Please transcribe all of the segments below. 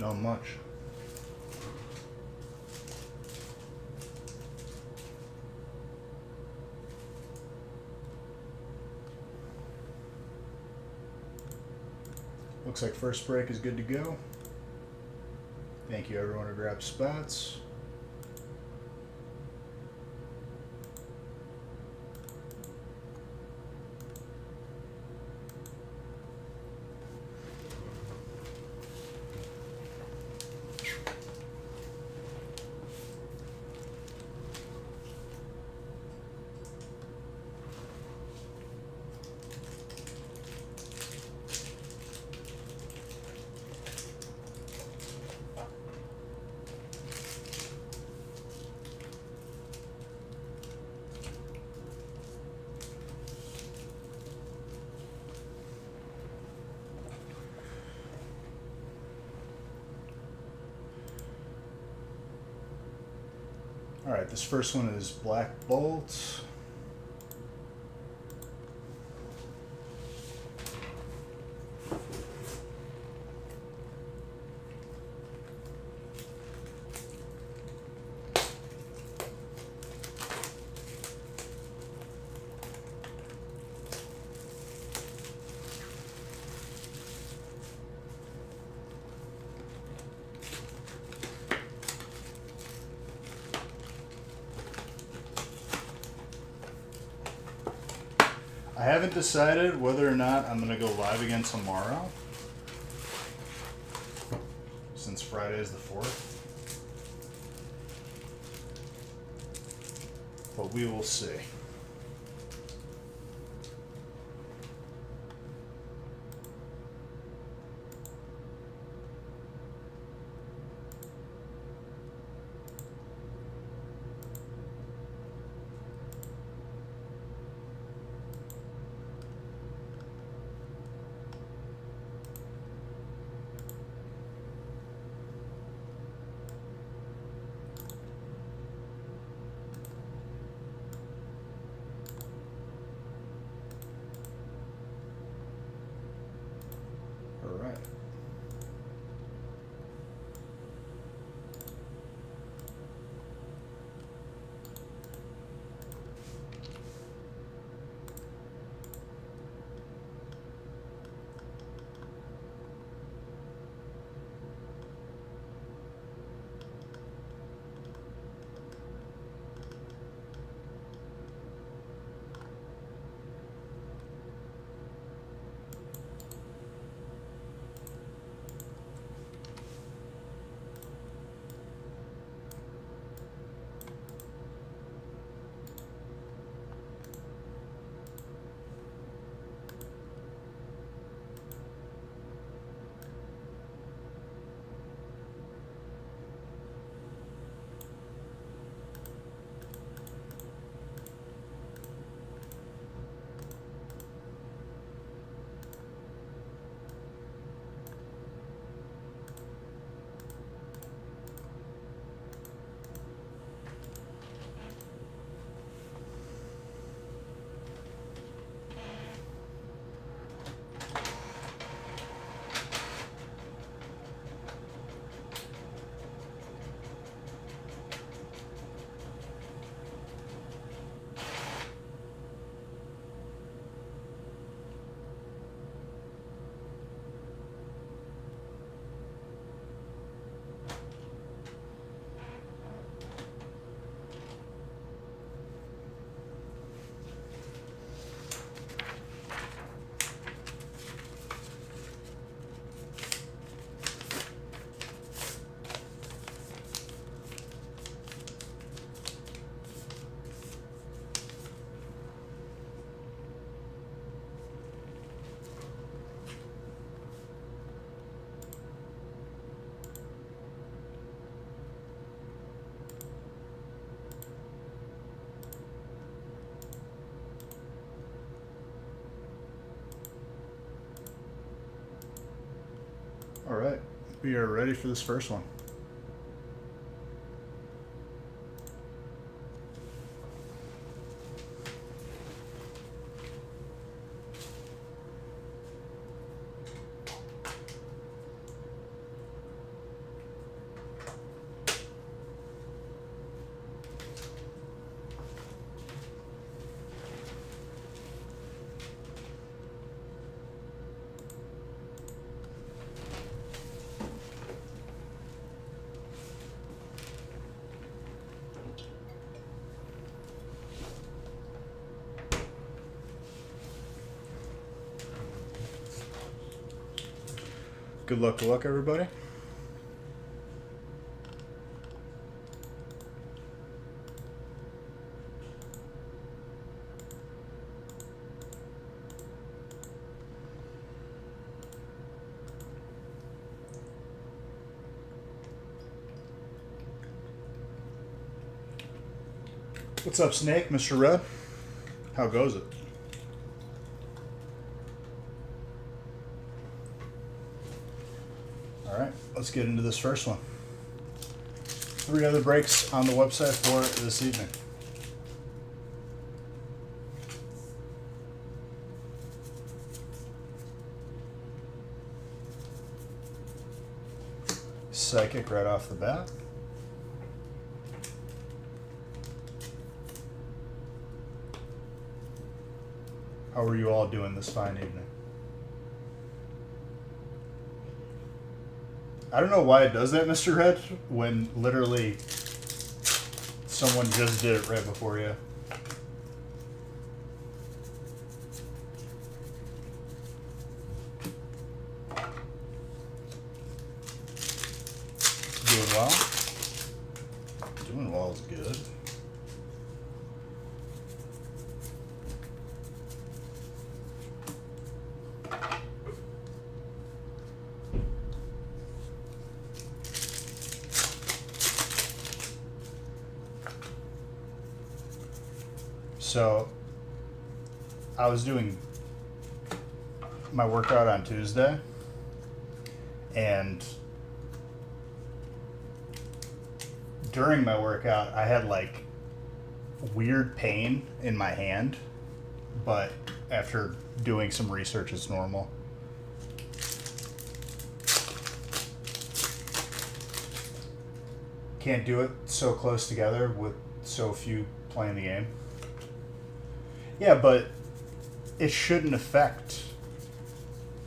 Not much. Looks like first break is good to go. Thank you everyone who grabbed spots. All right, this first one is Black Bolt. I haven't decided whether or not I'm going to go live again tomorrow, since Friday is the 4th. But we will see. All right. All right, we are ready for this first one. Good luck, everybody. What's up, Snake? Mr. Red? How goes it? Alright, let's get into this first one. 3 other breaks on the website for this evening. Psychic right off the bat. How are you all doing this fine evening? I don't know why it does that, Mr. Red, when literally someone just did it right before you. Doing well? Doing well is good. So, I was doing my workout on Tuesday, and during my workout, I had like weird pain in my hand, but after doing some research, it's normal. Can't do it so close together with so few playing the game. Yeah, but it shouldn't affect...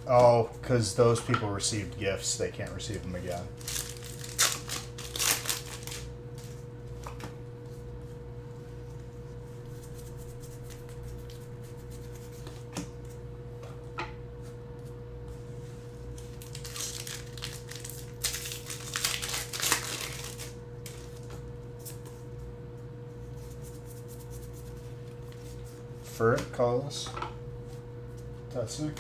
Oh, because those people received gifts, they can't receive them again. Furret, Carlos, Tatsnik.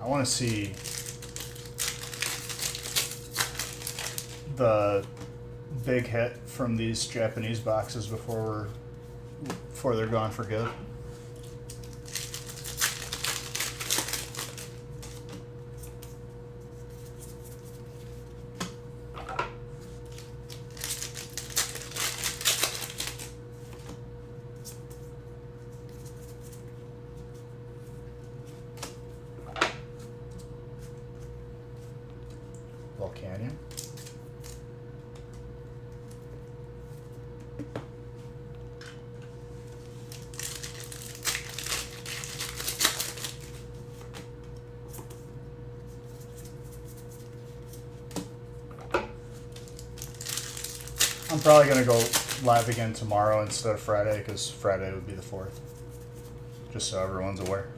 I want to see the big hit from these Japanese boxes before they're gone for good. Volcanion. I'm probably going to go live again tomorrow instead of Friday, because Friday would be the 4th. Just so everyone's aware.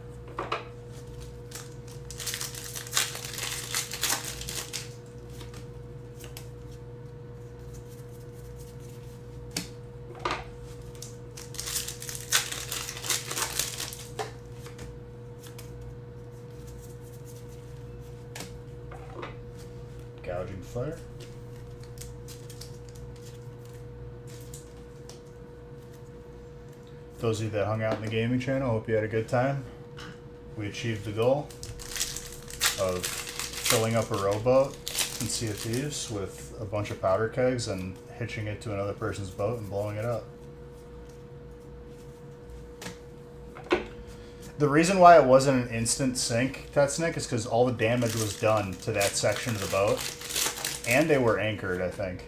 Gouging Fire. Those of you that hung out in the gaming channel, hope you had a good time. We achieved the goal of filling up a rowboat in Sea of Thieves with a bunch of powder kegs and hitching it to another person's boat and blowing it up. The reason why it wasn't an instant sink, Tetsnick, is because all the damage was done to that section of the boat. And they were anchored, I think.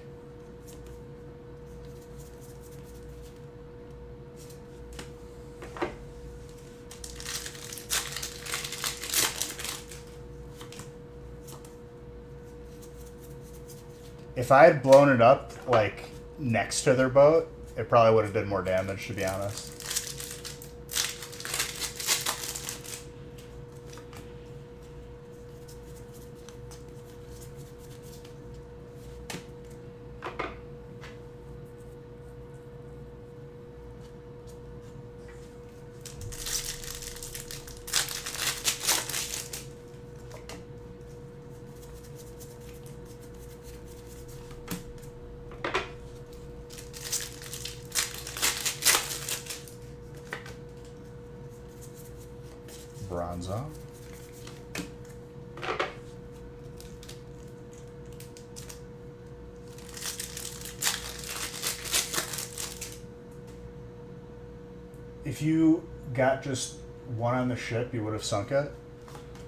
If I had blown it up, like, next to their boat, it probably would have done more damage, to be honest. Bronzo. If you got just one on the ship, you would have sunk it.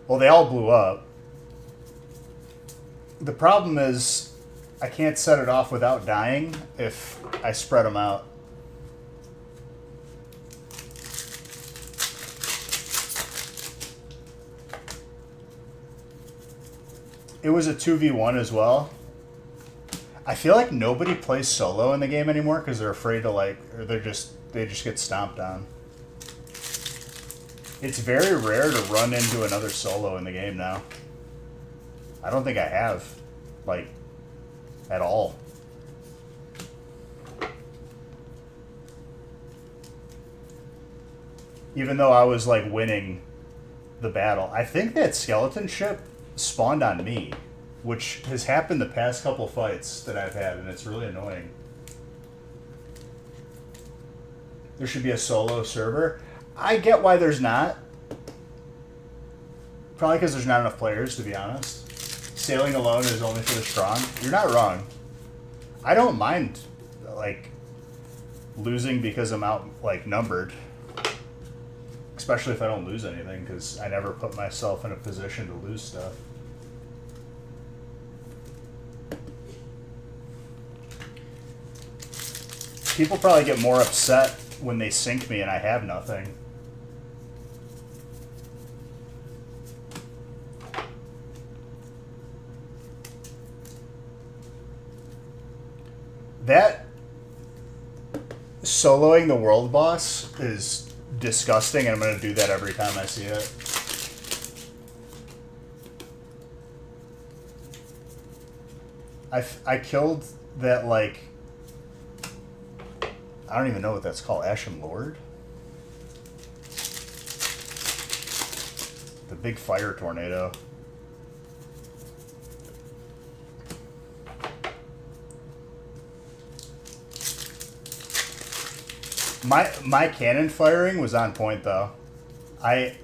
Well, they all blew up. The problem is I can't set it off without dying if I spread them out. It was a 2v1 as well. I feel like nobody plays solo in the game anymore because they're afraid to, like, or they just get stomped on. It's very rare to run into another solo in the game now. I don't think I have, like, at all. Even though I was, like, winning the battle. I think that skeleton ship spawned on me, which has happened the past couple fights that I've had, and it's really annoying. There should be a solo server. I get why there's not. Probably because there's not enough players, to be honest. Sailing alone is only for the strong. You're not wrong. I don't mind, like, losing because I'm out, like, numbered. Especially if I don't lose anything, because I never put myself in a position to lose stuff. People probably get more upset when they sink me and I have nothing. That soloing the world boss is disgusting, and I'm going to do that every time I see it. I killed that, like, I don't even know what that's called. Ashen Lord? The big fire tornado. My cannon firing was on point, though. I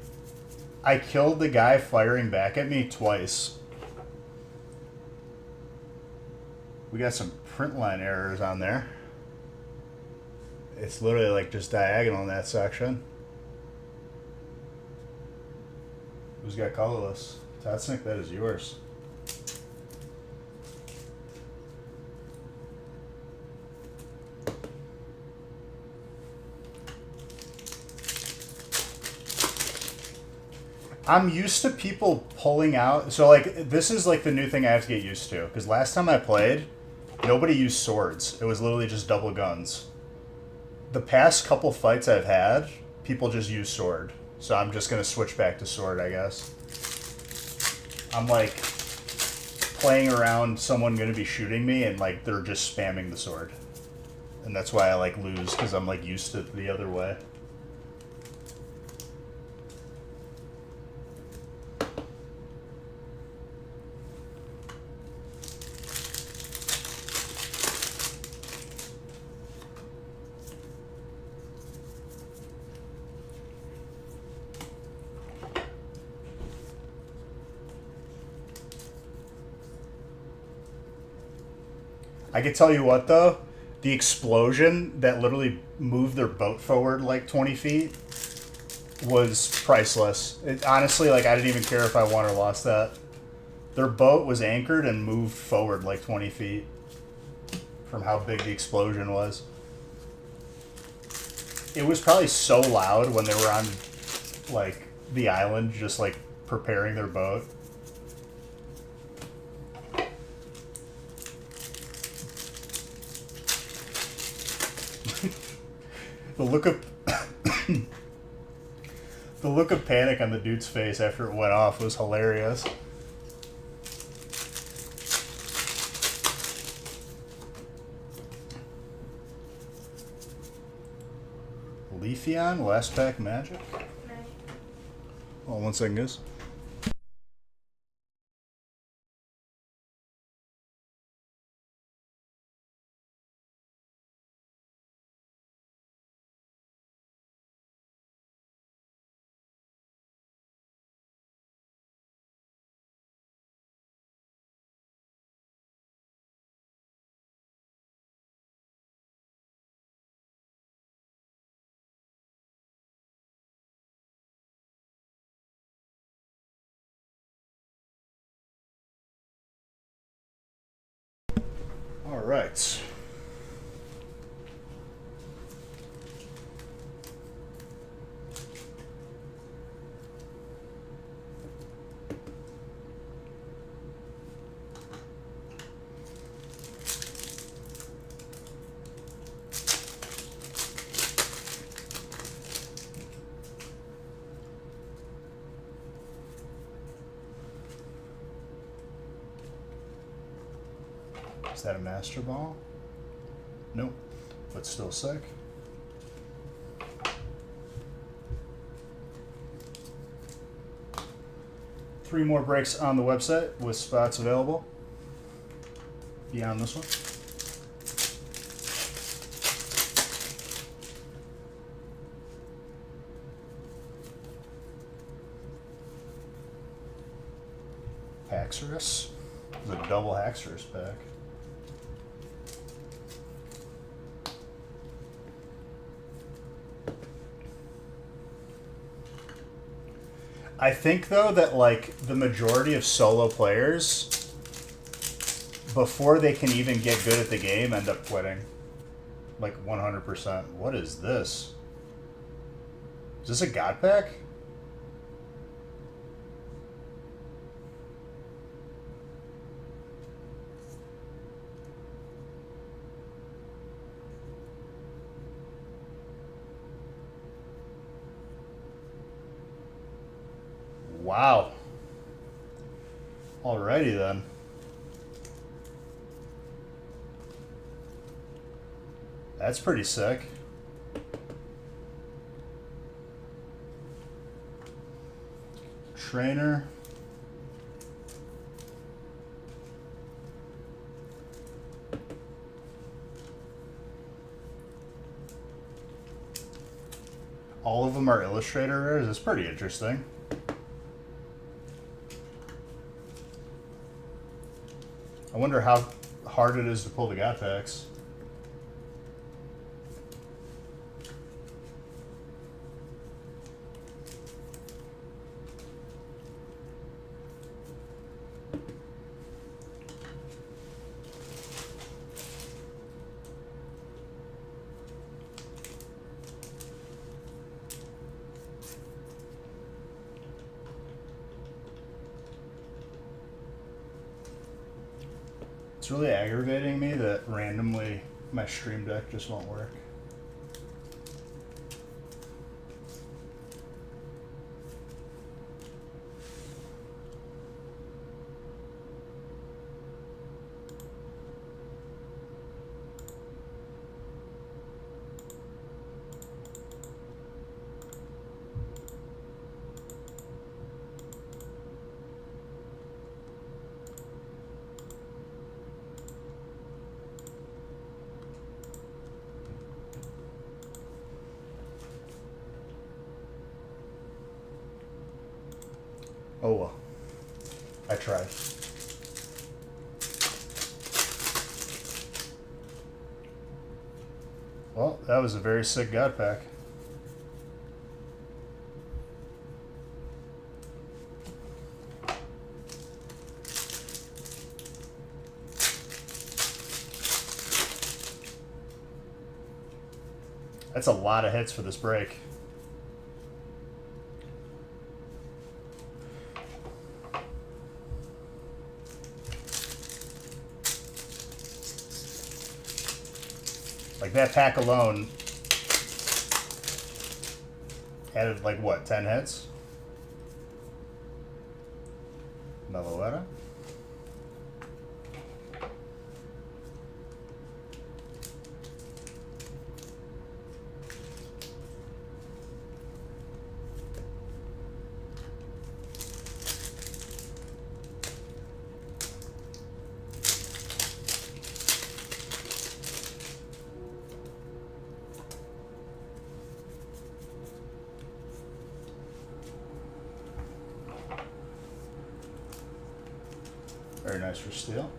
killed the guy firing back at me twice. We got some print line errors on there. It's literally like just diagonal in that section. Who's got colorless? Totsnick, that is yours. I'm used to people pulling out. So, like, this is, like, the new thing I have to get used to. Because last time I played, nobody used swords. It was literally just double guns. The past couple fights I've had, people just use sword. So I'm just going to switch back to sword, I guess. I'm, like, playing around someone going to be shooting me, and, like, they're just spamming the sword. And that's why I, like, lose, because I'm, like, used to it the other way. I can tell you what, though, the explosion that literally moved their boat forward like 20 feet was priceless. It, honestly, like, I didn't even care if I won or lost that. Their boat was anchored and moved forward like 20 feet from how big the explosion was. It was probably so loud when they were on, like, the island just, like, preparing their boat. The look of the look of panic on the dude's face after it went off was hilarious. Leafeon, last pack magic. Hold on 1 second, guys. All right. Is that a Master Ball? Nope, but still sick. Three more breaks on the website with spots available beyond this one. Haxorus. It's a double Haxorus pack. I think, though, that, like, the majority of solo players, before they can even get good at the game, end up quitting. Like, 100%. What is this? Is this a God pack? Wow. Alrighty then. That's pretty sick. Trainer. All of them are Illustrator rares. That's pretty interesting. I wonder how hard it is to pull the God packs. It's really aggravating me that randomly my stream deck just won't work. Oh well. I tried. Well, that was a very sick God pack. That's a lot of hits for this break. Like that pack alone Added like what, 10 hits? Meloetta. Very nice for steel.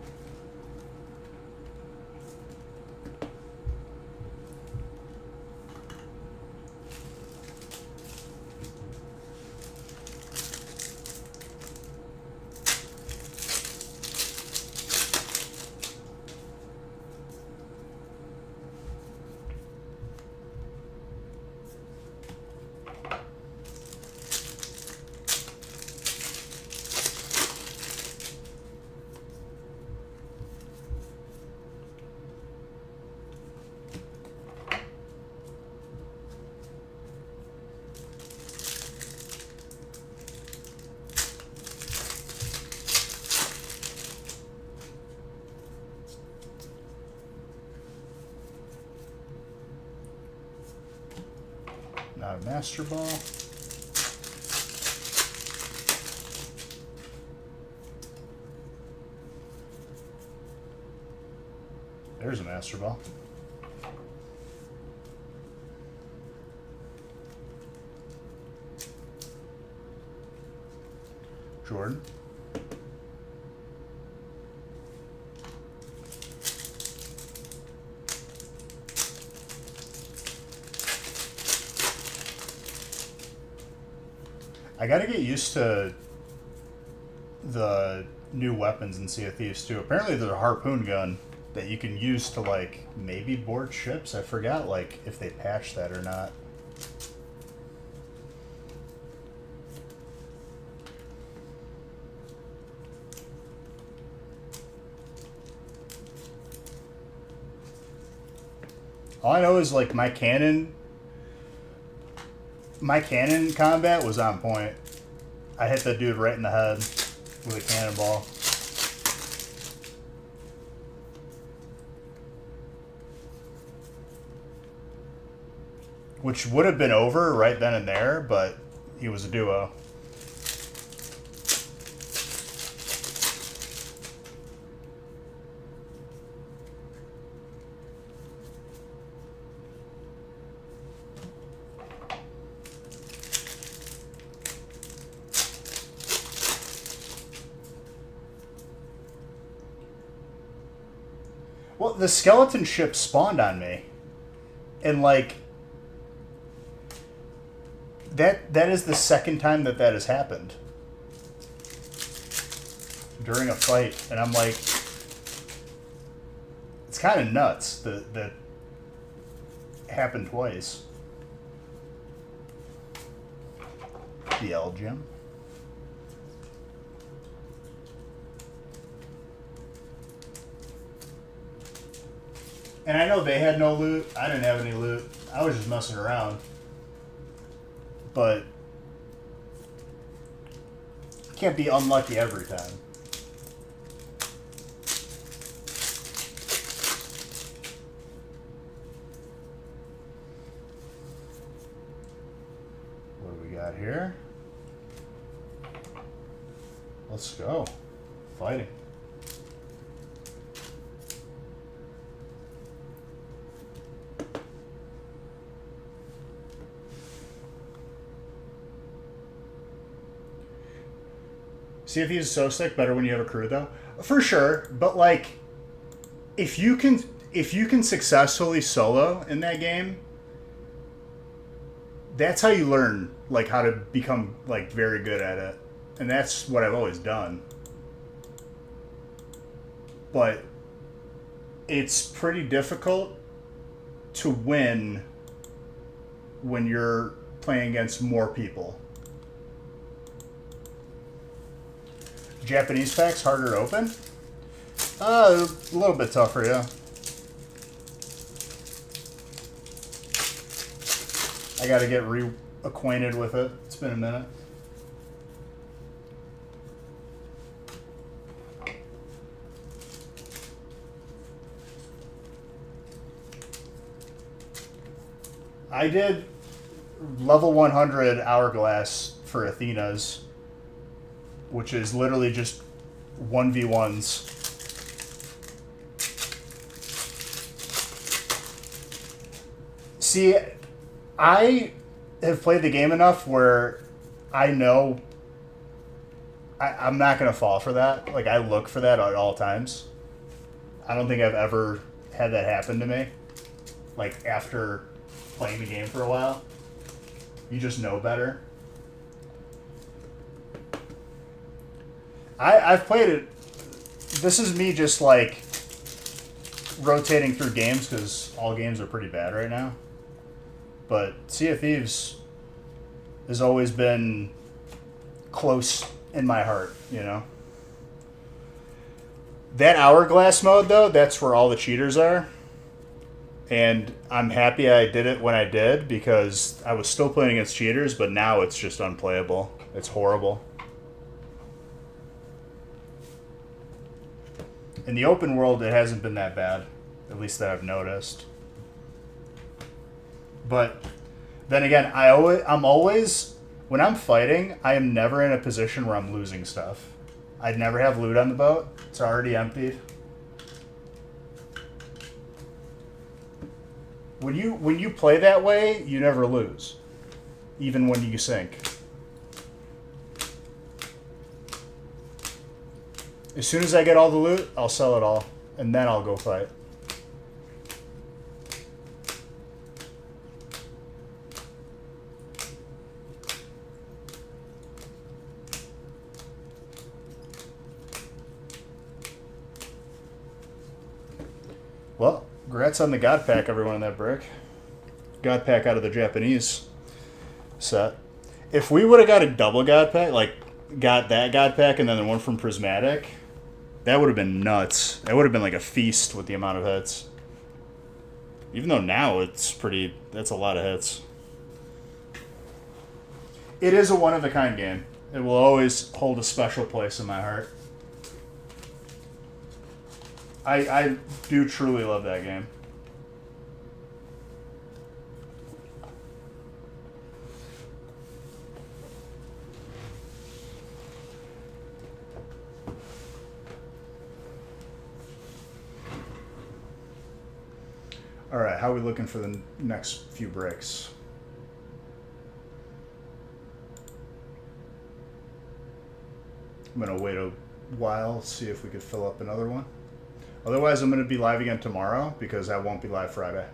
Not a Master Ball. There's a Master Ball. Jordan. I gotta get used to the new weapons in Sea of Thieves too. Apparently there's a harpoon gun that you can use to like maybe board ships. I forgot like if they patched that or not. All I know is like my cannon combat was on point. I hit that dude right in the head with a cannonball. Which would have been over right then and there, but he was a duo. Well, the skeleton ship spawned on me. And, like, that is the second time that has happened. During a fight. And I'm like, it's kind of nuts that happened twice. The L gem. And I know they had no loot. I didn't have any loot. I was just messing around. But can't be unlucky every time. What do we got here? Let's go. Fighting. Sea of Thieves is so sick, better when you have a crew though. For sure, but like if you can successfully solo in that game, that's how you learn like how to become like very good at it. And that's what I've always done. But it's pretty difficult to win when you're playing against more people. Japanese packs harder to open? A little bit tougher, yeah. I gotta get acquainted with it. It's been a minute. I did level 100 Hourglass for Athena's, which is literally just 1v1s. See, I have played the game enough where I know I'm not going to fall for that. Like, I look for that at all times. I don't think I've ever had that happen to me. Like, after playing the game for a while. You just know better. I've played it. This is me just, like, rotating through games because all games are pretty bad right now. But Sea of Thieves has always been close in my heart, you know? That Hourglass mode, though, that's where all the cheaters are. And I'm happy I did it when I did because I was still playing against cheaters, but now it's just unplayable. It's horrible. In the open world, it hasn't been that bad, at least that I've noticed. But then again, I'm always, when I'm fighting, I am never in a position where I'm losing stuff. I'd never have loot on the boat. It's already emptied. When you play that way, you never lose, even when you sink. As soon as I get all the loot, I'll sell it all, and then I'll go fight. Well, congrats on the God Pack, everyone in that brick. God Pack out of the Japanese set. If we would have got a double God Pack, like got that God Pack and then the one from Prismatic, that would have been nuts. That would have been like a feast with the amount of hits. Even though now that's a lot of hits. It is a one-of-a-kind game. It will always hold a special place in my heart. I do truly love that game. All right, how are we looking for the next few breaks? I'm going to wait a while, see if we could fill up another one. Otherwise, I'm going to be live again tomorrow because I won't be live Friday.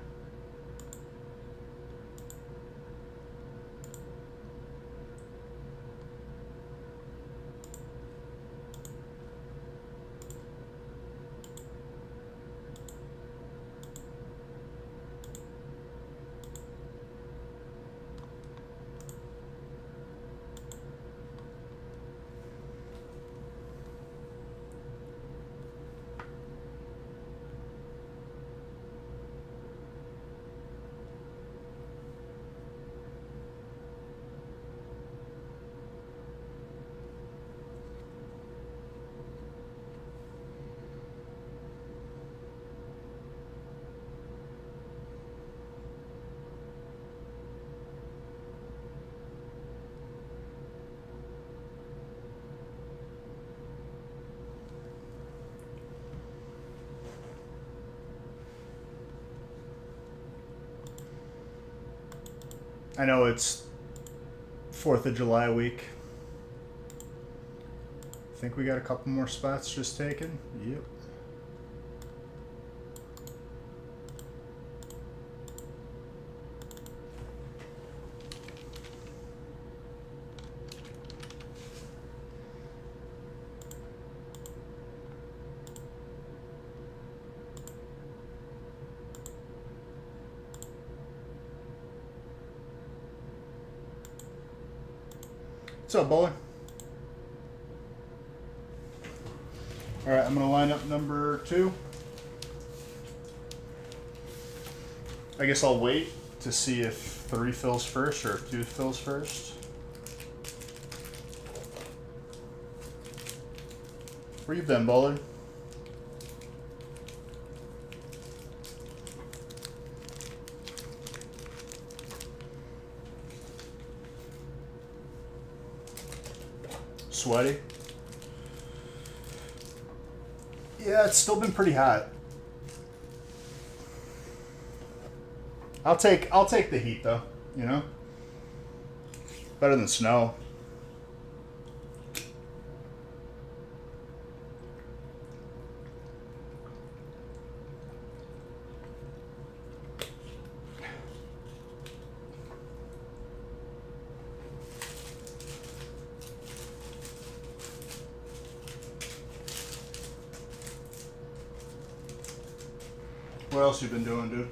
I know it's 4th of July week. I think we got a couple more spots just taken. Yep. What's up, boy? All right, I'm going to line up number 2. I guess I'll wait to see if 3 fills first or if 2 fills first. Where you been, Bowler? Sweaty? Yeah, it's still been pretty hot. I'll take the heat though, you know? Better than snow. What else you been doing, dude?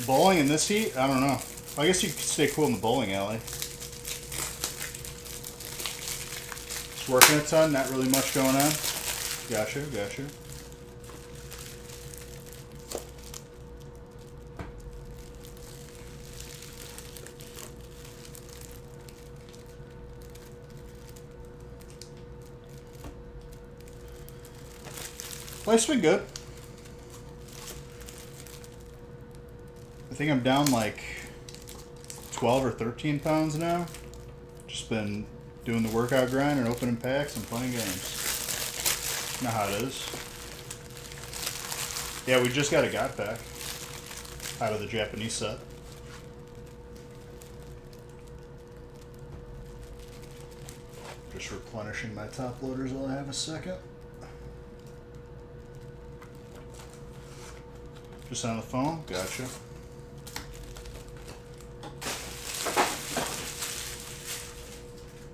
Bowling in this heat? I don't know. I guess you could stay cool in the bowling alley. Just working a ton, not really much going on. Gotcha, gotcha. Life's been good. I think I'm down like 12 or 13 pounds now. Just been doing the workout grind and opening packs and playing games. You know how it is. Yeah, we just got a God pack out of the Japanese set. Just replenishing my top loaders while I have a second. Just on the phone? Gotcha.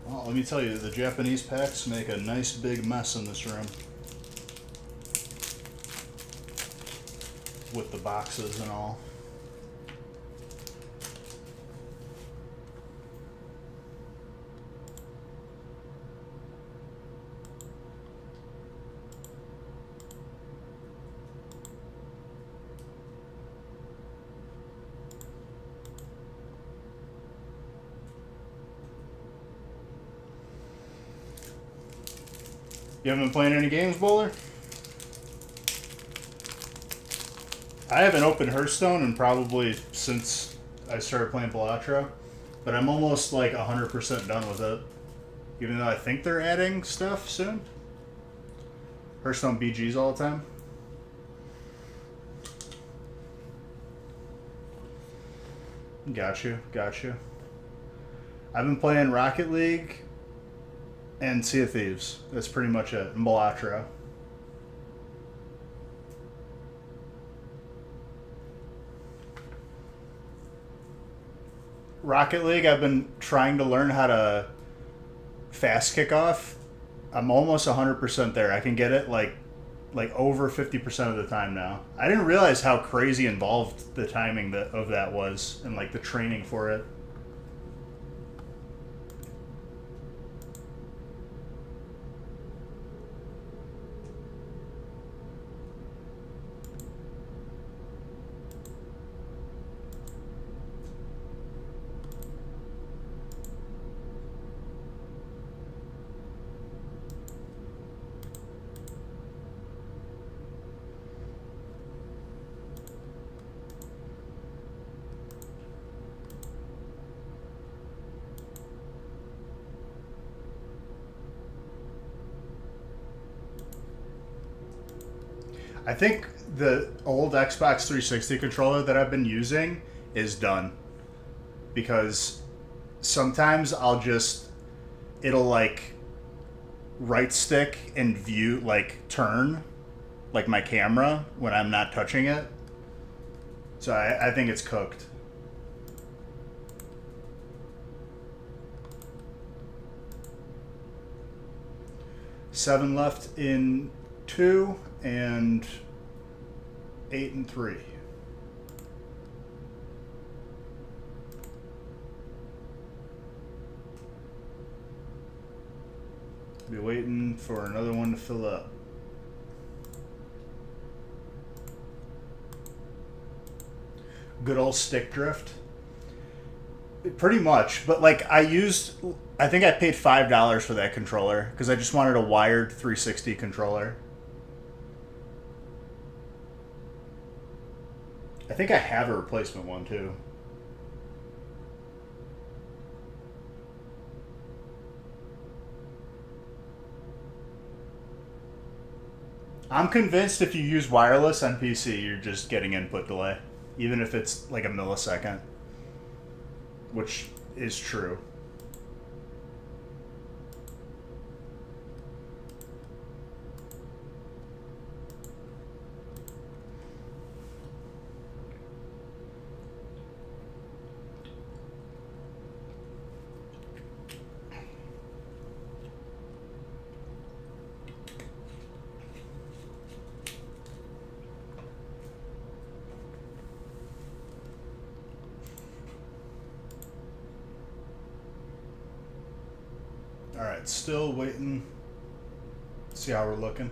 Well, let me tell you, the Japanese packs make a nice big mess in this room. With the boxes and all. You haven't been playing any games, Bowler? I haven't opened Hearthstone in probably since I started playing Balatro, but I'm almost like 100% done with it. Even though I think they're adding stuff soon. Hearthstone BGs all the time. Got you, got you. I've been playing Rocket League and Sea of Thieves. That's pretty much it. And Balatro. Rocket League, I've been trying to learn how to fast kick off. I'm almost 100% there. I can get it like over 50% of the time now. I didn't realize how crazy involved the timing of that was and like the training for it. I think the old Xbox 360 controller that I've been using is done. Because sometimes it'll like right stick and view, like turn, like my camera when I'm not touching it. So I think it's cooked. Seven left in 2 and 8 and 3. Be waiting for another one to fill up. Good old stick drift. Pretty much, but like I think I paid $5 for that controller because I just wanted a wired 360 controller. I think I have a replacement one too. I'm convinced if you use wireless on PC, you're just getting input delay, even if it's like a millisecond, which is true. Alright, still waiting. See how we're looking.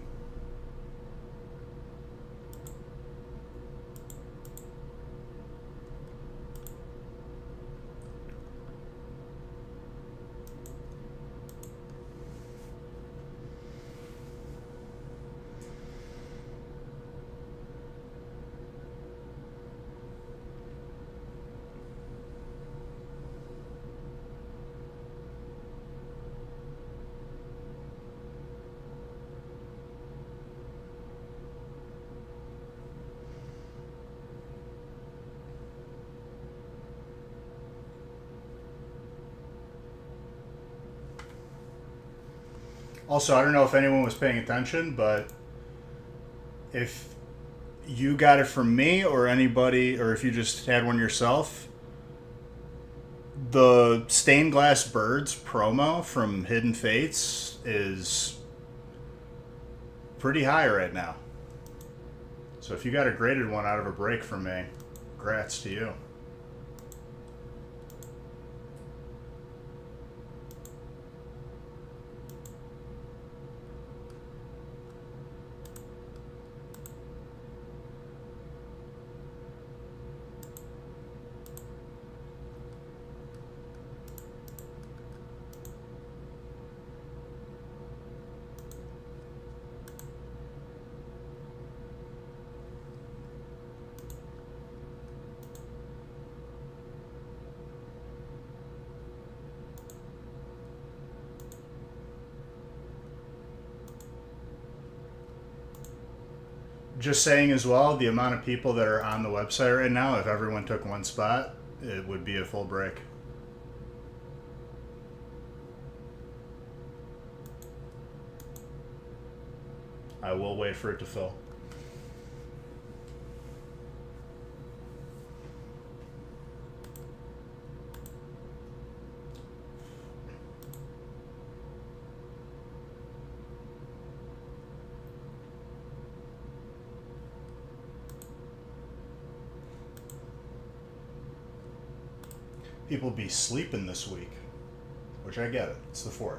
Also, I don't know if anyone was paying attention, but if you got it from me or anybody, or if you just had one yourself, the Stained Glass Birds promo from Hidden Fates is pretty high right now. So if you got a graded one out of a break from me, congrats to you. Just saying as well, the amount of people that are on the website right now, if everyone took one spot, it would be a full break. I will wait for it to fill. People be sleeping this week, which I get it. It's the 4th.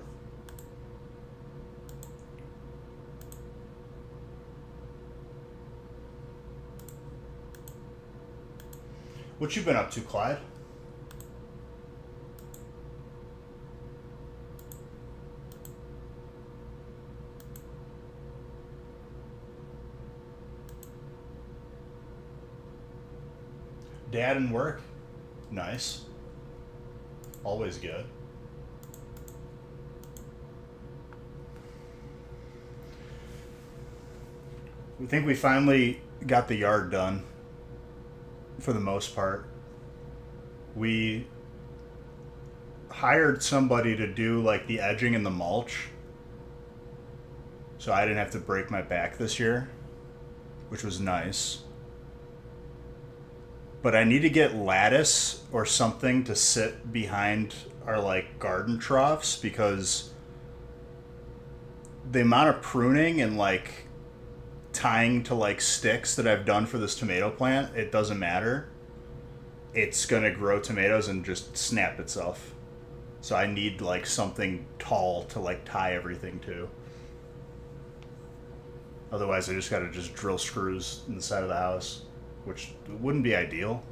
What you been up to, Clyde? Dad and work? Nice. Always good. We think we finally got the yard done for the most part. We hired somebody to do like the edging and the mulch, so I didn't have to break my back this year, which was nice. But I need to get lattice or something to sit behind our like garden troughs, because the amount of pruning and like tying to like sticks that I've done for this tomato plant, it doesn't matter. It's gonna grow tomatoes and just snap itself. So I need like something tall to like tie everything to. Otherwise I just gotta just drill screws in the side of the house, which wouldn't be ideal.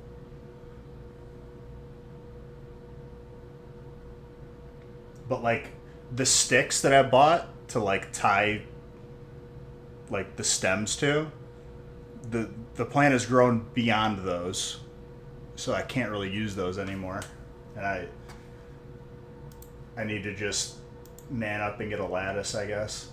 But like the sticks that I bought to like tie like the stems to, the plant has grown beyond those, so I can't really use those anymore, and I need to just man up and get a lattice, I guess.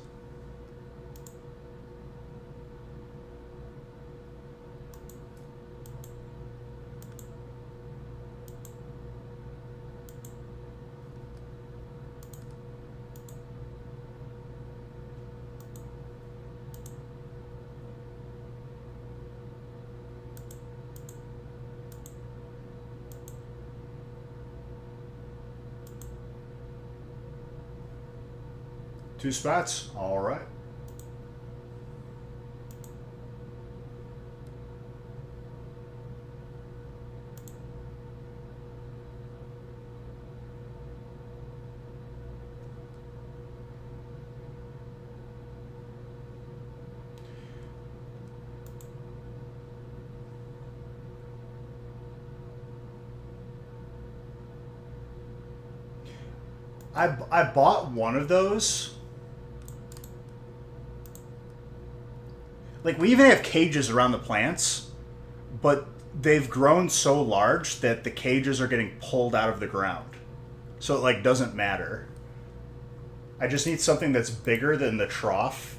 Two spots. All right. I bought one of those. Like, we even have cages around the plants, but they've grown so large that the cages are getting pulled out of the ground. So it, like, doesn't matter. I just need something that's bigger than the trough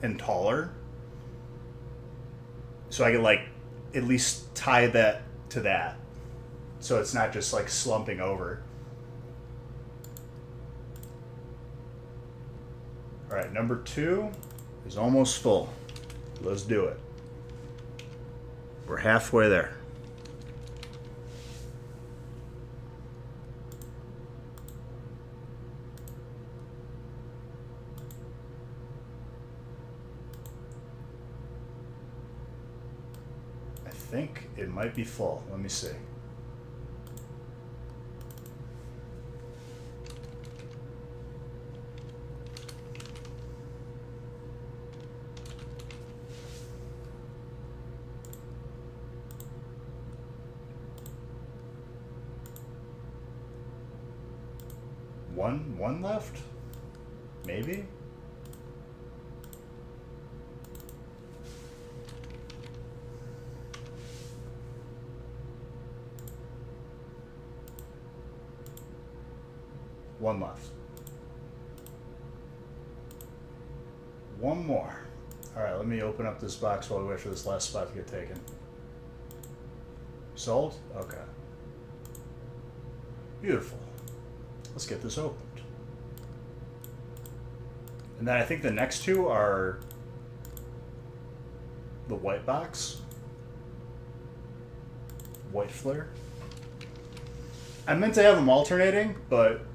and taller. So I can, like, at least tie that to that. So it's not just, like, slumping over. Alright, number 2 is almost full. Let's do it. We're halfway there. I think it might be full. Let me see. One left? Maybe? One left. One more. Alright, let me open up this box while we wait for this last spot to get taken. Sold? Okay. Beautiful. Let's get this opened. And then I think the next two are the white box. White flare. I meant to have them alternating, but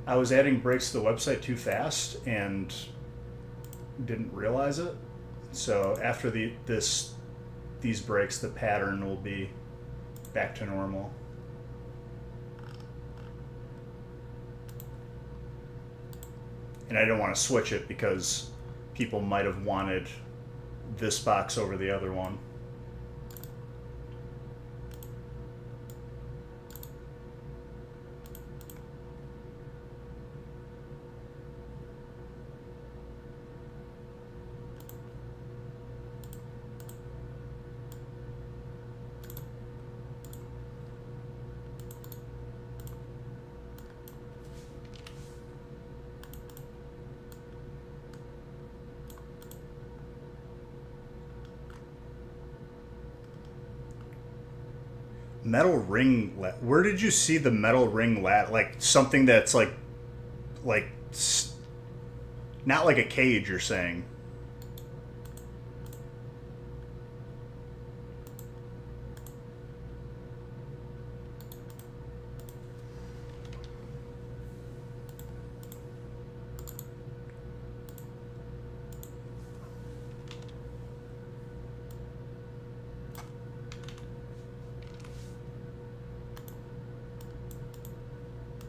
I was adding breaks to the website too fast and didn't realize it. So after these breaks, the pattern will be back to normal. And I didn't want to switch it because people might have wanted this box over the other one. Metal ring where did you see the metal ring like something that's like not like a cage, you're saying?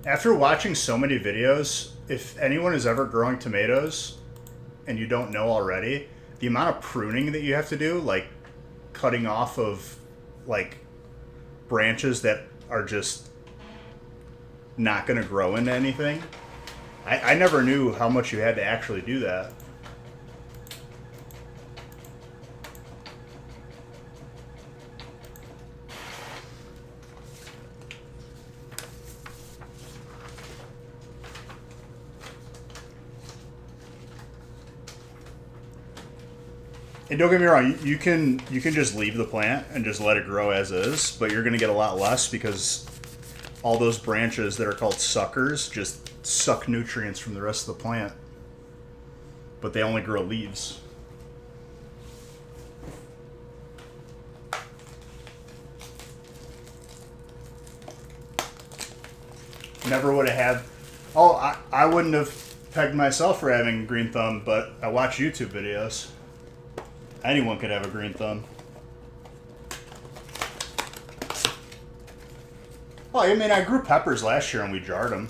After watching so many videos, if anyone is ever growing tomatoes and you don't know already, the amount of pruning that you have to do, like cutting off of like branches that are just not going to grow into anything. I never knew how much you had to actually do that. And don't get me wrong, you can just leave the plant and just let it grow as is, but you're going to get a lot less because all those branches that are called suckers just suck nutrients from the rest of the plant. But they only grow leaves. Never would have had... Oh, I wouldn't have pegged myself for having a green thumb, but I watch YouTube videos. Anyone could have a green thumb. Well, I mean, I grew peppers last year and we jarred them.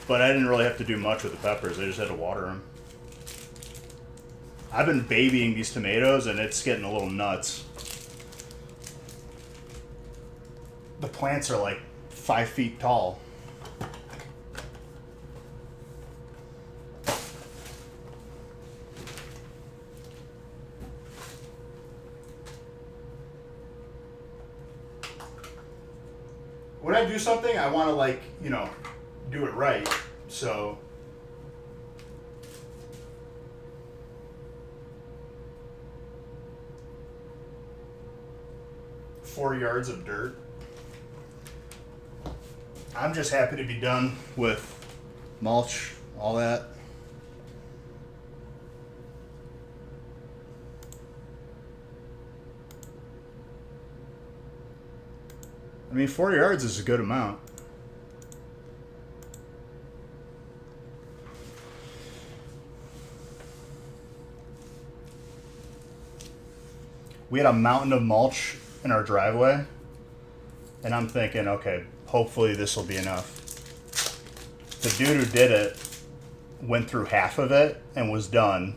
But I didn't really have to do much with the peppers. I just had to water them. I've been babying these tomatoes and it's getting a little nuts. The plants are like 5 feet tall. When I do something, I want to, like, you know, do it right. So "4 yards of dirt." I'm just happy to be done with mulch, all that. I mean, 4 yards is a good amount. We had a mountain of mulch in our driveway, and I'm thinking, okay, hopefully this will be enough. The dude who did it went through half of it and was done.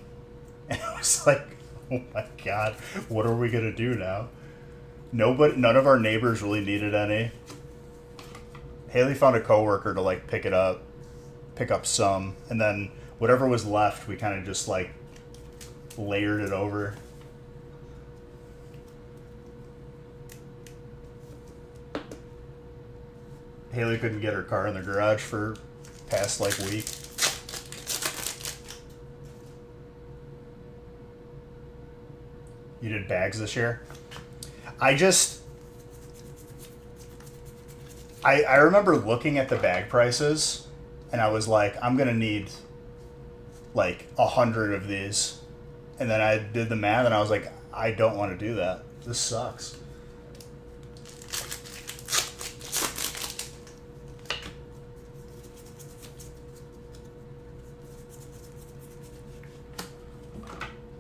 And I was like, oh my God, what are we gonna do now? None of our neighbors really needed any. Haley found a coworker to like pick up some, and then whatever was left, we kind of just like layered it over. Haley couldn't get her car in the garage for past like week. You did bags this year? I remember looking at the bag prices and I was like, I'm gonna need like 100 of these. And then I did the math and I was like, I don't want to do that. This sucks.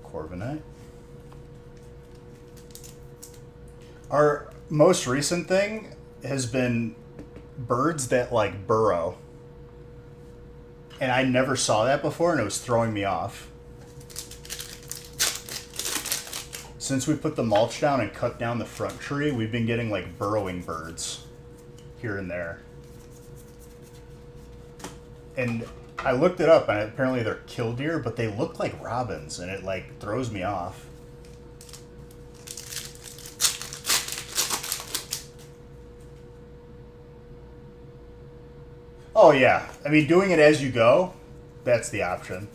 Corviknight. Our most recent thing has been birds that like burrow. And I never saw that before and it was throwing me off. Since we put the mulch down and cut down the front tree, we've been getting like burrowing birds here and there. And I looked it up and apparently they're killdeer, but they look like robins and it like throws me off. Oh yeah, I mean doing it as you go, that's the option.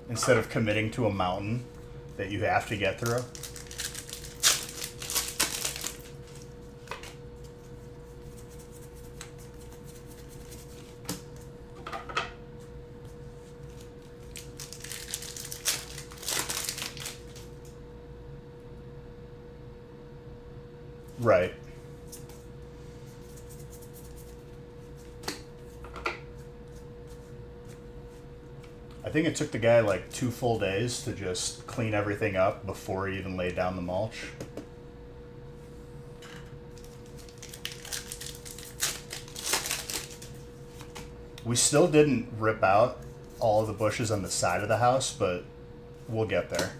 Instead of committing to a mountain that you have to get through. Right. I think it took the guy like 2 full days to just clean everything up before he even laid down the mulch. We still didn't rip out all of the bushes on the side of the house, but we'll get there.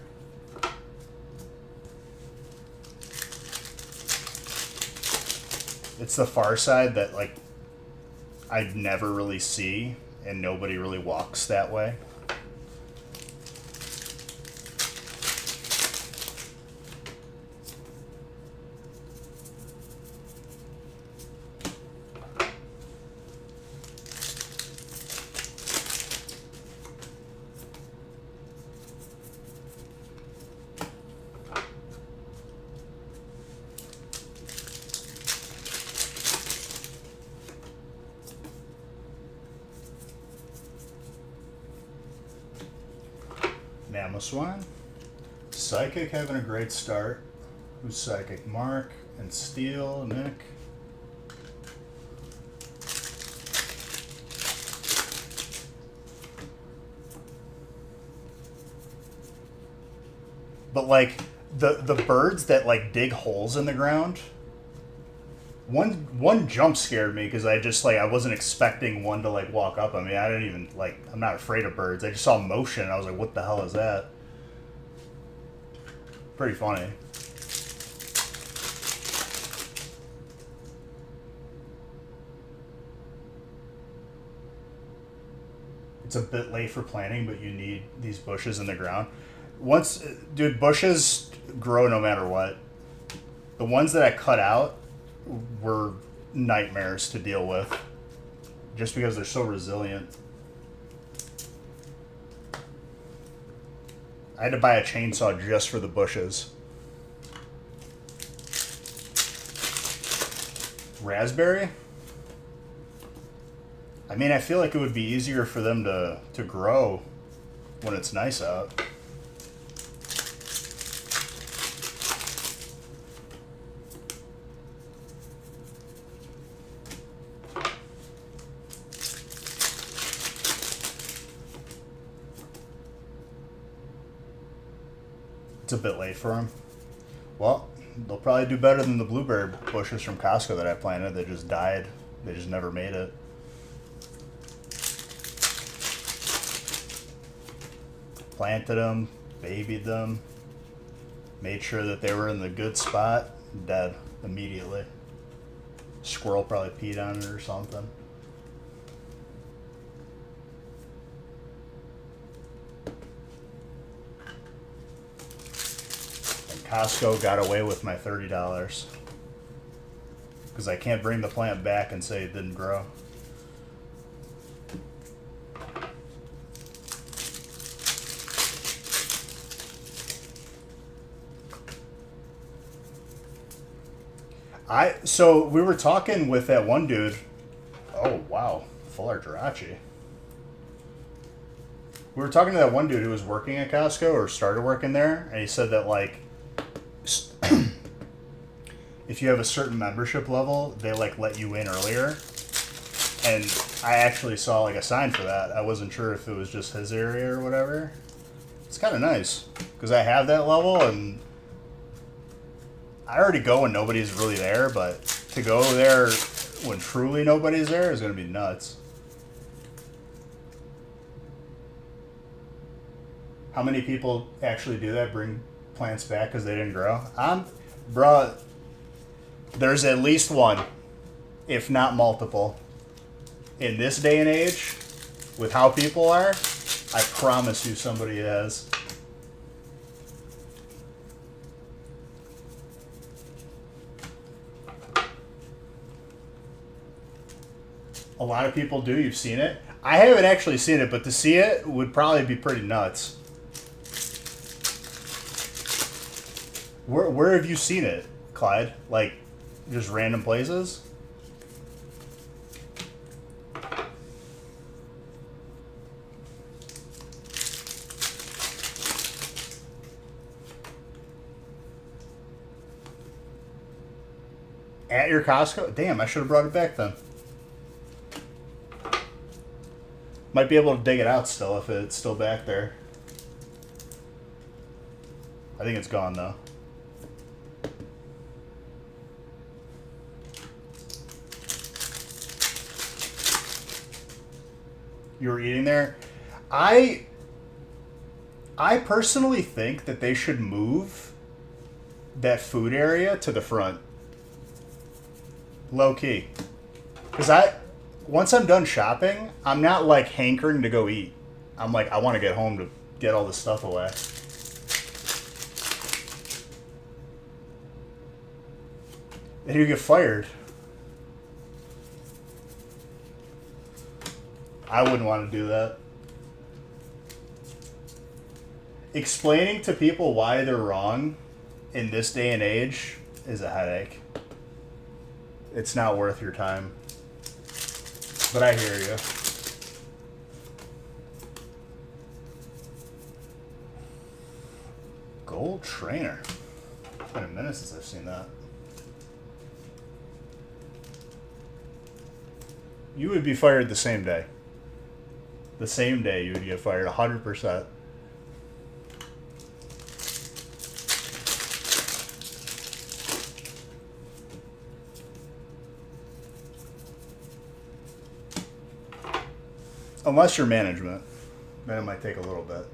It's the far side that, like, I never really see, and nobody really walks that way. Mamoswine. Psychic having a great start. Who's Psychic? Mark and Steel, Nick. But like the birds that like dig holes in the ground. One jump scared me because I just like I wasn't expecting one to like walk up. I mean, I didn't even like. I'm not afraid of birds. I just saw motion. And I was like, "What the hell is that?" Pretty funny. It's a bit late for planting, but you need these bushes in the ground. Dude, bushes grow no matter what. The ones that I cut out were nightmares to deal with just because they're so resilient. I had to buy a chainsaw just for the bushes. Raspberry? I mean, I feel like it would be easier for them to grow when it's nice out. It's a bit late for them. Well, they'll probably do better than the blueberry bushes from Costco that I planted. They just died. They just never made it. Planted them, babied them, made sure that they were in the good spot, dead immediately. Squirrel probably peed on it or something. Costco got away with my $30 because I can't bring the plant back and say it didn't grow. So we were talking with that one dude. Oh wow, full Argirachi. We were talking to that one dude who was working at Costco or started working there, and he said that like if you have a certain membership level, they like let you in earlier. And I actually saw like a sign for that. I wasn't sure if it was just his area or whatever. It's kind of nice because I have that level and I already go when nobody's really there, but to go there when truly nobody's there is going to be nuts. How many people actually do that? Bring plants back because they didn't grow? Bruh, there's at least one, if not multiple. In this day and age, with how people are, I promise you somebody has. A lot of people do. You've seen it. I haven't actually seen it, but to see it would probably be pretty nuts. Where have you seen it, Clyde? Like, just random places? At your Costco? Damn, I should have brought it back then. Might be able to dig it out still if it's still back there. I think it's gone though. You were eating there. I personally think that they should move that food area to the front. Low key. Because once I'm done shopping, I'm not like hankering to go eat. I'm like, I want to get home to get all this stuff away. Then you get fired. I wouldn't want to do that. Explaining to people why they're wrong in this day and age is a headache. It's not worth your time. But I hear you. Gold trainer. It's been a minute since I've seen that. You would be fired the same day. The same day you would get fired, 100%. Unless you're management, then it might take a little bit.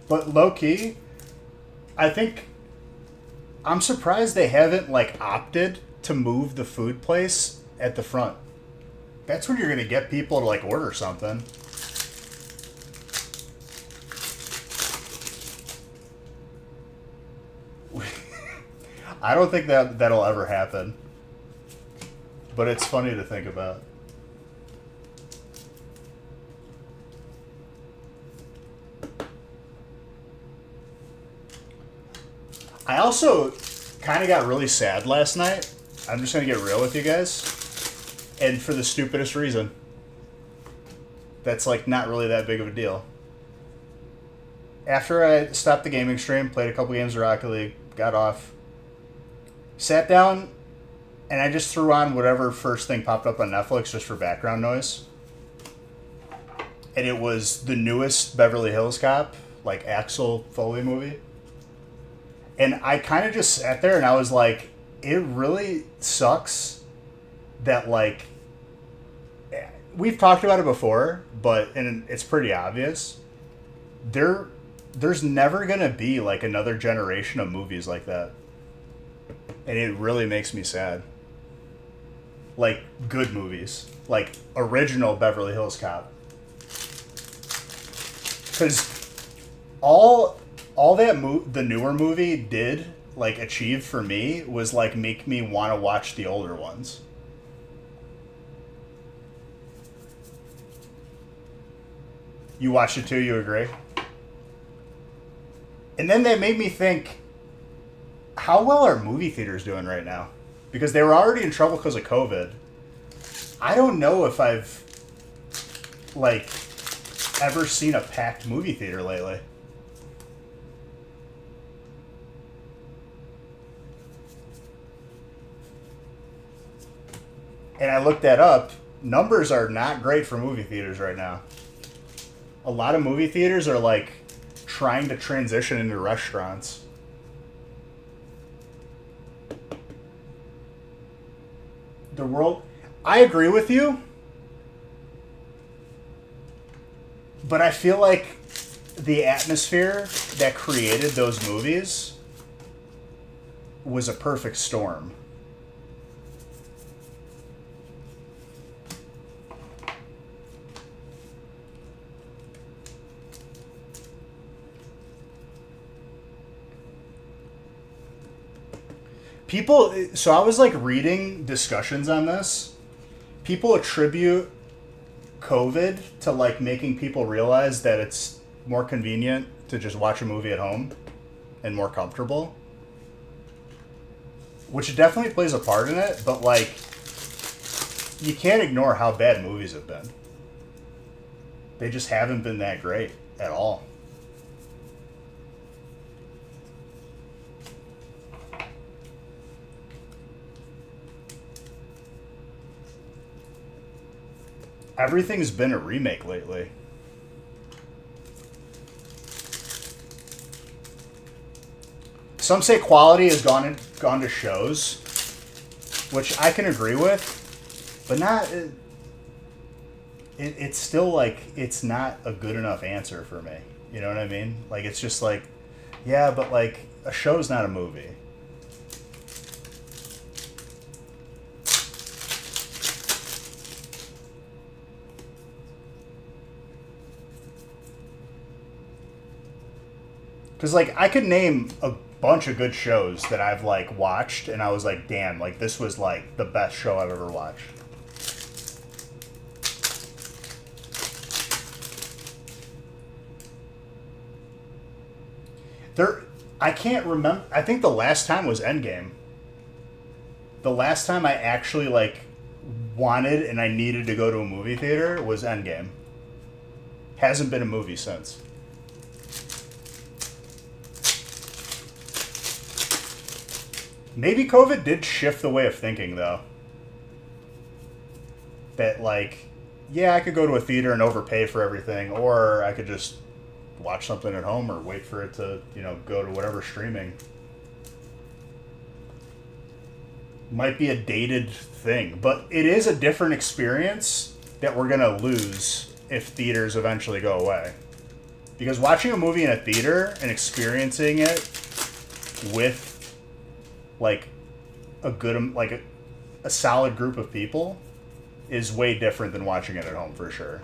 But low key, I think I'm surprised they haven't like opted to move the food place at the front. That's when you're gonna get people to like order something. I don't think that'll ever happen. But it's funny to think about. I also kind of got really sad last night. I'm just going to get real with you guys. And for the stupidest reason. That's like not really that big of a deal. After I stopped the gaming stream, played a couple games of Rocket League, got off, sat down, and I just threw on whatever first thing popped up on Netflix just for background noise. And it was the newest Beverly Hills Cop, like Axel Foley movie. And I kind of just sat there and I was like, it really sucks that, like, we've talked about it before, and it's pretty obvious. There's never going to be, like, another generation of movies like that. And it really makes me sad. Like, good movies. Like, original Beverly Hills Cop. Because all that the newer movie did, like, achieve for me was, like, make me want to watch the older ones. You watched it too, you agree? And then that made me think, how well are movie theaters doing right now? Because they were already in trouble because of COVID. I don't know if I've, like, ever seen a packed movie theater lately. And I looked that up. Numbers are not great for movie theaters right now. A lot of movie theaters are, like, trying to transition into restaurants. The world... I agree with you. But I feel like the atmosphere that created those movies was a perfect storm. So I was like reading discussions on this. People attribute COVID to like making people realize that it's more convenient to just watch a movie at home and more comfortable. Which definitely plays a part in it, but like you can't ignore how bad movies have been. They just haven't been that great at all. Everything's been a remake lately. Some say quality has gone to shows, which I can agree with, but not. It's still like it's not a good enough answer for me. You know what I mean? Like it's just like, yeah, but like a show's not a movie. Because like I could name a bunch of good shows that I've like watched, and I was like, damn, like this was like the best show I've ever watched. I can't remember. I think the last time was Endgame. The last time I actually like wanted and I needed to go to a movie theater was Endgame. Hasn't been a movie since. Maybe COVID did shift the way of thinking, though. That, like, yeah, I could go to a theater and overpay for everything, or I could just watch something at home or wait for it to, go to whatever streaming. Might be a dated thing, but it is a different experience that we're going to lose if theaters eventually go away. Because watching a movie in a theater and experiencing it with like a solid group of people is way different than watching it at home for sure.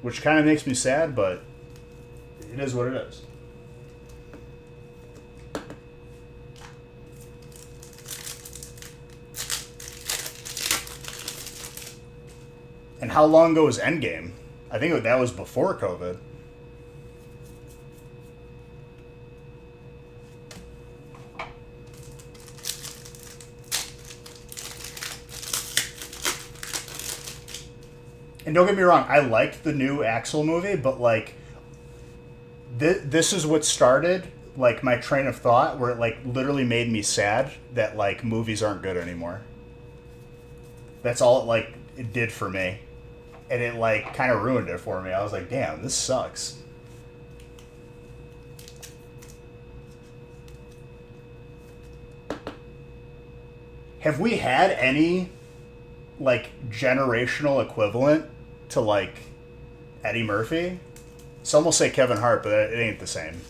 Which kind of makes me sad, but it is what it is. And how long ago was Endgame? I think that was before COVID. And don't get me wrong, I liked the new Axel movie, but like, this is what started like my train of thought, where it like literally made me sad that like movies aren't good anymore. That's all it did for me, and it like kind of ruined it for me. I was like, damn, this sucks. Have we had any like generational equivalent to like Eddie Murphy? Some will say Kevin Hart, but it ain't the same.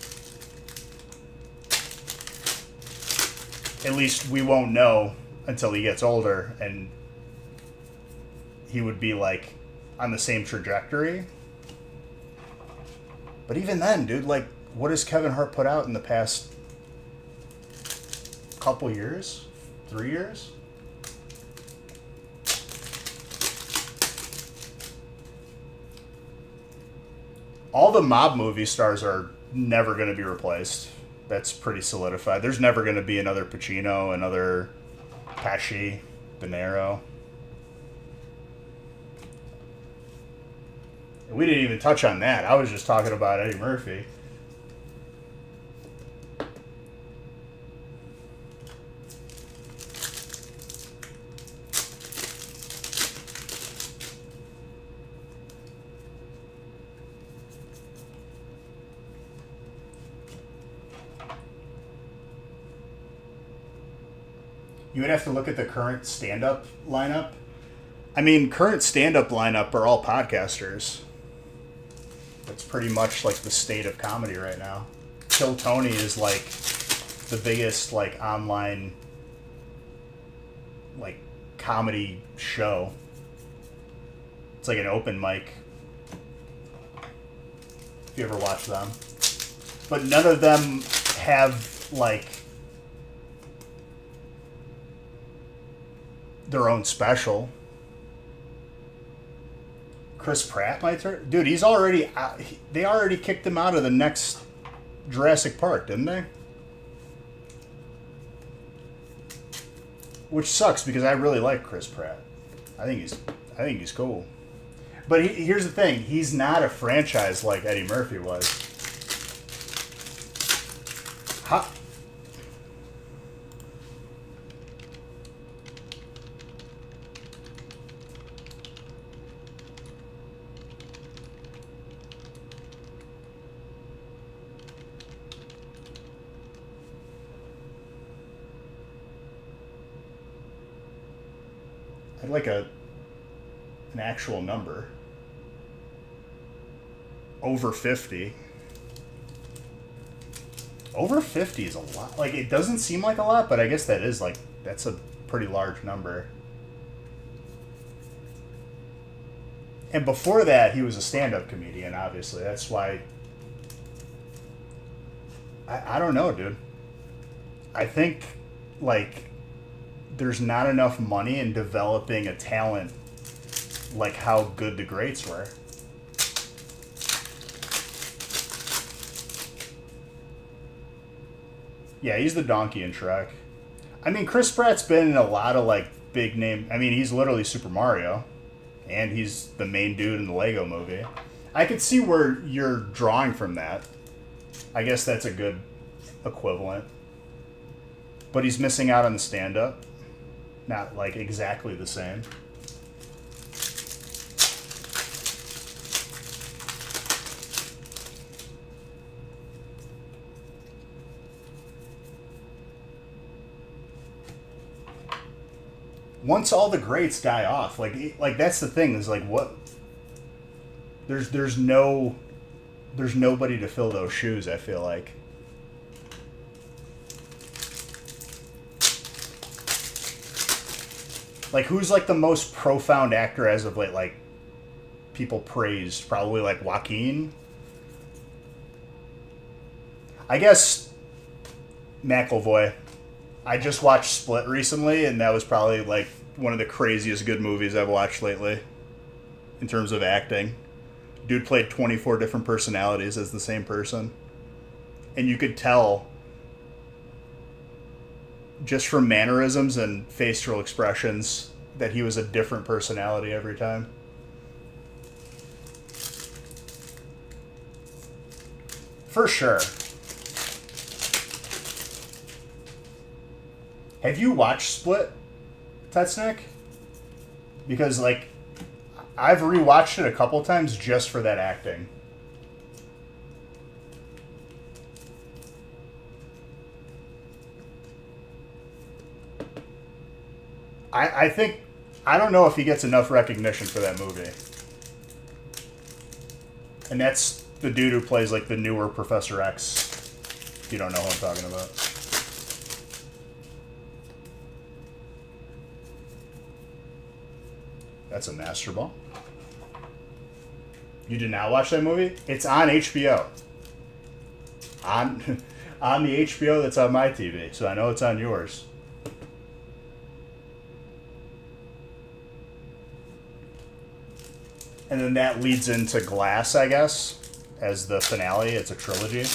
At least we won't know until he gets older, and he would be like on the same trajectory. But even then, dude, like, what has Kevin Hart put out in the past couple years? 3 years? All the mob movie stars are never going to be replaced. That's pretty solidified. There's never going to be another Pacino, another Pesci, De Niro. We didn't even touch on that. I was just talking about Eddie Murphy. You would have to look at the current stand-up lineup. I mean, current stand-up lineup are all podcasters. That's pretty much like the state of comedy right now. Kill Tony is like the biggest like online like comedy show. It's like an open mic. If you ever watch them. But none of them have like their own special. Chris Pratt might turn. Dude, he's already out. They already kicked him out of the next Jurassic Park, didn't they? Which sucks because I really like Chris Pratt. I think he's cool. But here's the thing: he's not a franchise like Eddie Murphy was. I'd like an actual number. Over 50. Over 50 is a lot. Like, it doesn't seem like a lot, but I guess that is, like, that's a pretty large number. And before that, he was a stand-up comedian, obviously. That's why... I don't know, dude. I think, like, there's not enough money in developing a talent like how good the greats were. Yeah, he's the donkey in Shrek. I mean, Chris Pratt's been in a lot of, like, big name... I mean, he's literally Super Mario. And he's the main dude in the Lego movie. I could see where you're drawing from that. I guess that's a good equivalent. But he's missing out on the stand-up. Not, like, exactly the same. Once all the greats die off, like that's the thing, is like, what, there's nobody to fill those shoes, I feel like. Like, who's like the most profound actor as of late, like, people praised? Probably like Joaquin. I guess McAvoy. I just watched Split recently, and that was probably, like, one of the craziest good movies I've watched lately in terms of acting. Dude played 24 different personalities as the same person. And you could tell just from mannerisms and facial expressions that he was a different personality every time. For sure. Have you watched Split, Tetsnick? Because, like, I've rewatched it a couple times just for that acting. I think... I don't know if he gets enough recognition for that movie. And that's the dude who plays, like, the newer Professor X. If you don't know who I'm talking about. That's a Master Ball. You did not watch that movie? It's on HBO. On the HBO that's on my TV, so I know it's on yours. And then that leads into Glass, I guess, as the finale. It's a trilogy.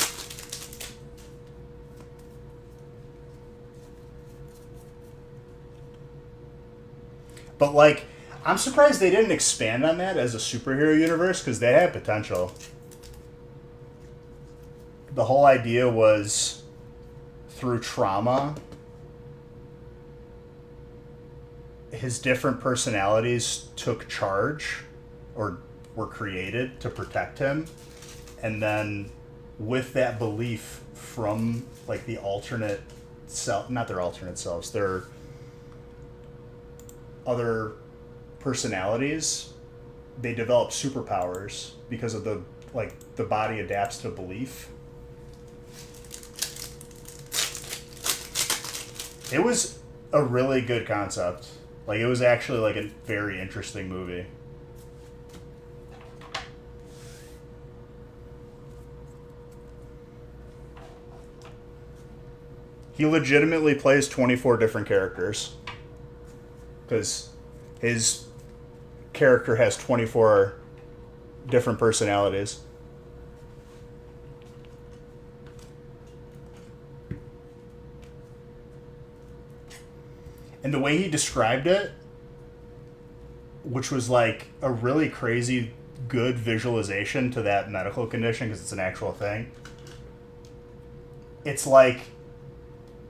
But, like, I'm surprised they didn't expand on that as a superhero universe, because they had potential. The whole idea was, through trauma, his different personalities took charge, or were created to protect him. And then, with that belief from, like, the alternate self, not their alternate selves, their other personalities, they develop superpowers because of the, like, the body adapts to belief. It was a really good concept. Like, it was actually, like, a very interesting movie. He legitimately plays 24 different characters. Because his character has 24 different personalities. And the way he described it, which was like a really crazy good visualization to that medical condition, because it's an actual thing. It's like,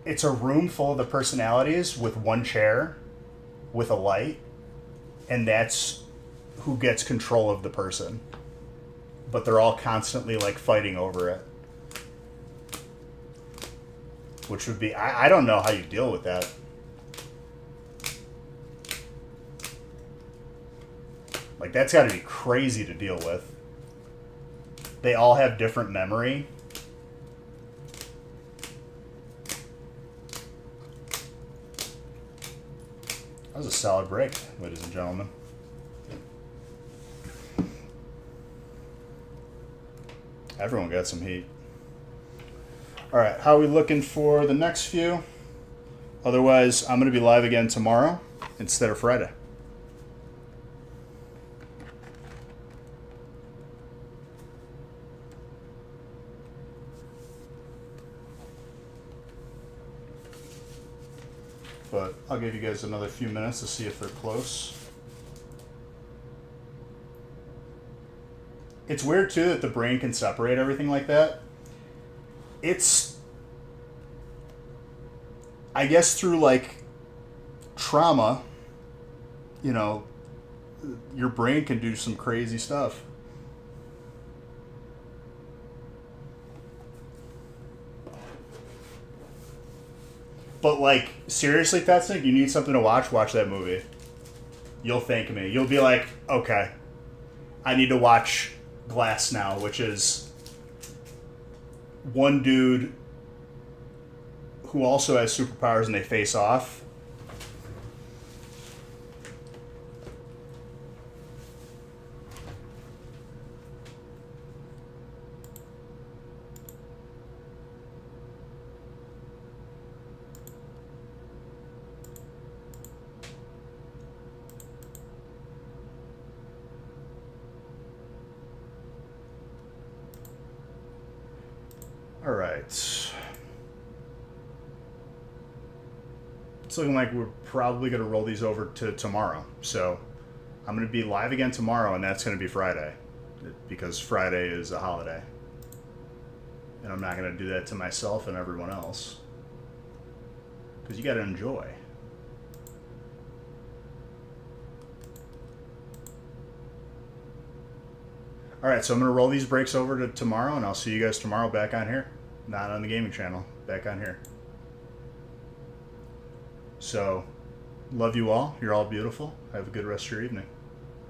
it's a room full of the personalities with one chair with a light, and that's who gets control of the person. But they're all constantly, like, fighting over it. Which would be... I don't know how you deal with that. Like, that's got to be crazy to deal with. They all have different memory. That was a solid break, ladies and gentlemen. Everyone got some heat. All right, how are we looking for the next few? Otherwise, I'm going to be live again tomorrow instead of Friday. But I'll give you guys another few minutes to see if they're close. It's weird, too, that the brain can separate everything like that. It's, I guess, through, like, trauma, you know, your brain can do some crazy stuff. But, like, seriously, Fetsnick, you need something to watch? Watch that movie. You'll thank me. You'll be like, okay, I need to watch Glass now, which is one dude who also has superpowers and they face off. All right. It's looking like we're probably going to roll these over to tomorrow. So I'm going to be live again tomorrow, and that's going to be Friday because Friday is a holiday. And I'm not going to do that to myself and everyone else because you got to enjoy. All right, so I'm going to roll these breaks over to tomorrow, and I'll see you guys tomorrow back on here. Not on the gaming channel, back on here. So, love you all. You're all beautiful. Have a good rest of your evening.